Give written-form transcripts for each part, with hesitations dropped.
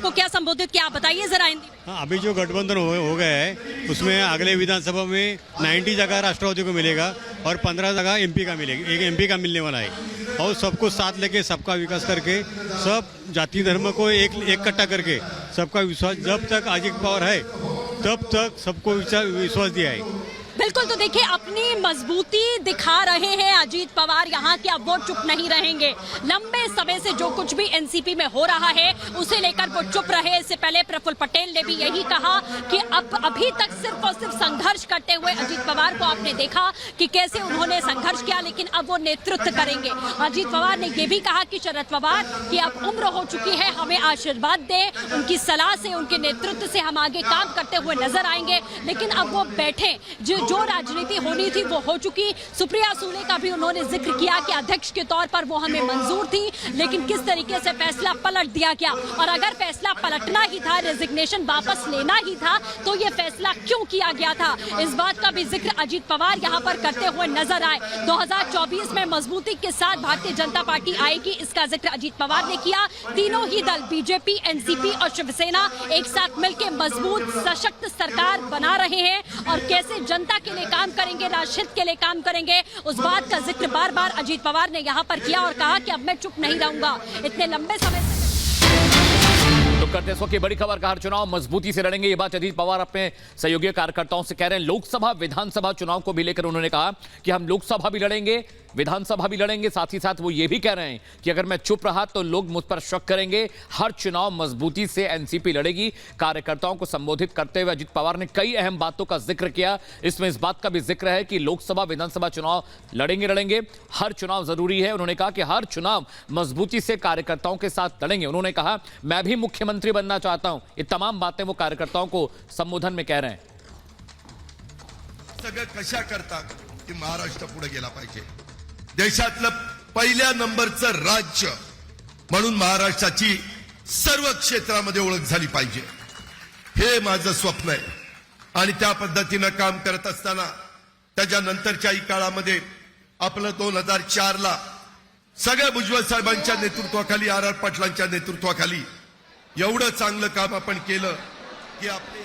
को क्या संबोधित किया, आप बताइए जरा हिंदी में। हाँ, अभी जो गठबंधन हो गया है उसमें अगले विधानसभा में 90 जगह राष्ट्रवादी को मिलेगा और 15 जगह एमपी का मिलेगी, एक एमपी का मिलने वाला है। और सबको साथ लेके सबका विकास करके सब जाति धर्म को एक इकट्ठा करके सबका विश्वास, जब तक अजित पवार है तब तक सबको विश्वास दिया है। बिल्कुल, तो देखिए अपनी मजबूती दिखा रहे हैं अजीत पवार यहाँ के। अब वो चुप नहीं रहेंगे। लंबे समय से जो कुछ भी एनसीपी में हो रहा है उसे लेकर वो चुप रहे। इससे पहले प्रफुल्ल पटेल ने भी यही कहा कि अभी तक सिर्फ और सिर्फ संघर्ष करते हुए अजीत पवार को आपने देखा कि कैसे उन्होंने संघर्ष किया, लेकिन अब वो नेतृत्व करेंगे। अजीत पवार ने ये भी कहा कि शरद पवार की अब उम्र हो चुकी है, हमें आशीर्वाद दें, उनकी सलाह से, उनके नेतृत्व से हम आगे काम करते हुए नजर आएंगे। लेकिन अब वो बैठे, जो राजनीति होनी थी वो हो चुकी। सुप्रिया सूले का भी उन्होंने जिक्र किया कि अध्यक्ष के तौर पर वो हमें मंजूर थी, लेकिन किस तरीके से फैसला पलट दिया गया, और अगर फैसला पलटना ही था, रेजिग्नेशन वापस लेना ही था, तो ये फैसला क्यों किया गया था, इस बात का भी जिक्र अजीत पवार यहाँ पर करते हुए नजर आए। 2024 में मजबूती के साथ भारतीय जनता पार्टी आएगी, इसका जिक्र अजीत पवार ने किया। तीनों ही दल बीजेपी, एनसीपी और शिवसेना एक साथ मिलकर मजबूत सशक्त सरकार बना रहे हैं और कैसे जनता के लिए काम करेंगे, राष्ट्र के लिए काम करेंगे, उस बात का जिक्र बार बार अजीत पवार ने यहाँ पर किया और कहा कि अब मैं चुप नहीं रहूंगा। इतने लंबे समय से तो करते इस वक्त की बड़ी खबर का हर चुनाव मजबूती से लड़ेंगे, ये बात अजीत पवार अपने सहयोगी कार्यकर्ताओं से कह रहे हैं। लोकसभा विधानसभा चुनाव को भी लेकर उन्होंने कहा कि हम लोकसभा भी लड़ेंगे, विधानसभा भी लड़ेंगे। साथ ही साथ वो ये भी कह रहे हैं कि अगर मैं चुप रहा तो लोग मुझ पर शक करेंगे। हर चुनाव मजबूती से एनसीपी लड़ेगी। कार्यकर्ताओं को संबोधित करते हुए अजीत पवार ने कई अहम बातों का जिक्र किया। इसमें इस बात का भी जिक्र है कि लोकसभा विधानसभा चुनाव लड़ेंगे, हर चुनाव जरूरी है। उन्होंने कहा कि हर चुनाव मजबूती से कार्यकर्ताओं के साथ लड़ेंगे। उन्होंने कहा मैं भी मुख्यमंत्री बनना चाहता हूं। ये तमाम बातें वो कार्यकर्ताओं को संबोधन में कह रहे हैं। सगळं कशा करता की महाराष्ट्र पुढे गेला पाहिजे, देशातलं पहिल्या नंबरचं राज्य म्हणून महाराष्ट्राची सर्व क्षेत्रामध्ये ओळख झाली पाहिजे, हे माझं स्वप्न आहे। आणि त्या पद्धतीने काम करत असताना त्याच्यानंतरच्याही काळामध्ये आपलं 2004 ला सगळ्या भुजबळ साहेबांच्या नेतृत्वाखाली, आर पाटलांच्या नेतृत्वाखाली एवढं चांगलं काम आपण केलं की आपले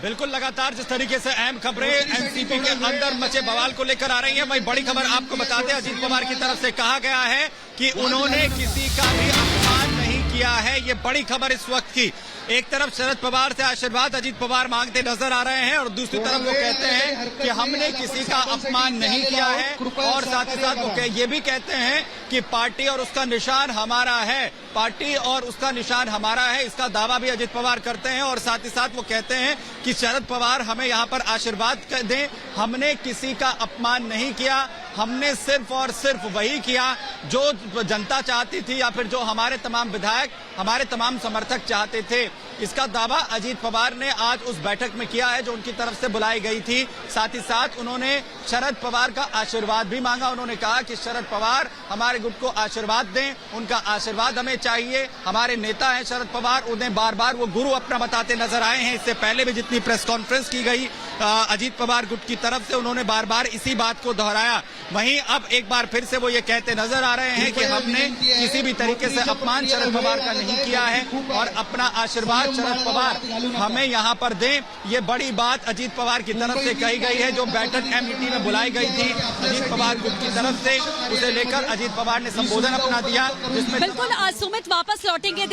बिल्कुल लगातार जिस तरीके से अहम खबरें एनसीपी के अंदर मचे बवाल को लेकर आ रही हैं, वही बड़ी खबर आपको बताते हैं। अजीत पवार की तरफ से कहा गया है कि उन्होंने किसी का भी अपमान नहीं किया है। ये बड़ी खबर इस वक्त की। एक तरफ शरद पवार से आशीर्वाद अजीत पवार मांगते नजर आ रहे हैं और दूसरी तरफ वो कहते हैं कि हमने किसी का अपमान नहीं किया है, और साथ ही साथ वो ये भी कहते हैं कि पार्टी और उसका निशान हमारा है, पार्टी और उसका निशान हमारा है, इसका दावा भी अजीत पवार करते हैं। और साथ ही साथ वो कहते हैं कि शरद पवार हमें यहाँ पर आशीर्वाद दें, हमने किसी का अपमान नहीं किया, हमने सिर्फ और सिर्फ वही किया जो जनता चाहती थी या फिर जो हमारे तमाम विधायक, हमारे तमाम समर्थक चाहते थे। इसका दावा अजीत पवार ने आज उस बैठक में किया है जो उनकी तरफ से बुलाई गई थी। साथ ही साथ उन्होंने शरद पवार का आशीर्वाद भी मांगा। उन्होंने कहा कि शरद पवार हमारे गुट को आशीर्वाद दें, उनका आशीर्वाद हमें चाहिए। हमारे नेता हैं शरद पवार, उन्हें बार बार वो गुरु अपना बताते नजर आए हैं। इससे पहले भी जितनी प्रेस कॉन्फ्रेंस की गई अजीत पवार गुट की तरफ से, उन्होंने बार बार इसी बात को दोहराया। वहीं अब एक बार फिर से वो ये कहते नजर आ रहे हैं कि हमने किसी भी तरीके से अपमान शरद पवार का नहीं किया है और अपना आशीर्वाद शरद पवार हमें यहाँ पर दें। ये बड़ी बात अजीत पवार की तरफ से कही गई है। जो बैठक एमईटी में बुलाई गई थी अजीत पवार गुट की तरफ से, उसे लेकर अजीत पवार ने संबोधन अपना दिया, जिसमें बिल्कुल सुमित वापस लौटेंगे।